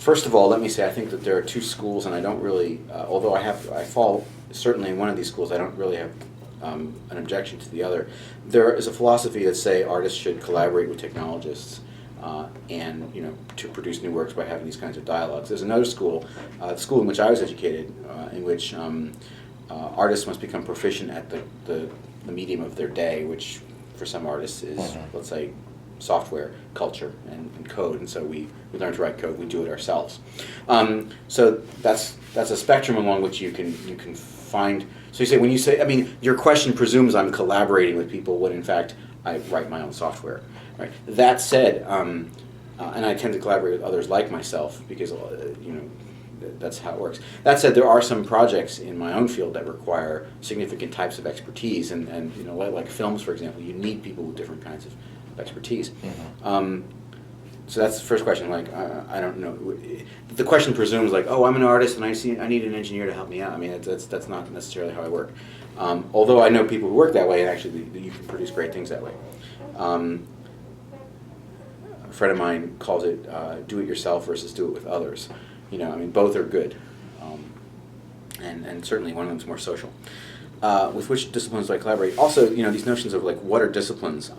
First of all, let me say I think that there are two schools, and I don't really, although I fall certainly in one of these schools, I don't really have an objection to the other. There is a philosophy that say artists should collaborate with technologists, and to produce new works by having these kinds of dialogues. There's another school, the school in which I was educated, in which artists must become proficient at the medium of their day, which for some artists is, let's say, software, culture, and code, and so we learn to write code. We do it ourselves. So that's a spectrum along which you can find. So you say, I mean, your question presumes I'm collaborating with people when in fact I write my own software. Right. That said, and I tend to collaborate with others like myself because that's how it works. That said, there are some projects in my own field that require significant types of expertise, and like films, for example, you need people with different kinds of expertise. So that's the first question. Like, I don't know. The question presumes like, oh, I'm an artist and I need an engineer to help me out. I mean, that's not necessarily how I work. Although I know people who work that way, and actually you can produce great things that way. A friend of mine calls it do it yourself versus do it with others. I mean, both are good, and certainly one of them is more social. With which disciplines do I collaborate? Also, these notions of like what are disciplines.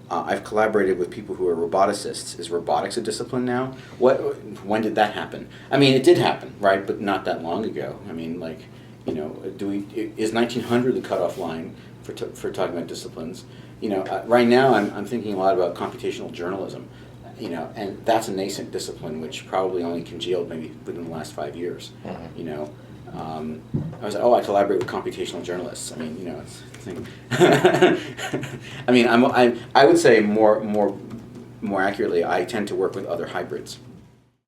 I've collaborated with people who are roboticists. Is robotics a discipline now? When did that happen? I mean, it did happen, right? But not that long ago. I mean, like, is 1900 the cutoff line for talking about disciplines? Right now I'm thinking a lot about computational journalism, and that's a nascent discipline which probably only congealed maybe within the last 5 years. I was like, I collaborate with computational journalists. I mean, it's a thing. I mean, I would say more accurately, I tend to work with other hybrids.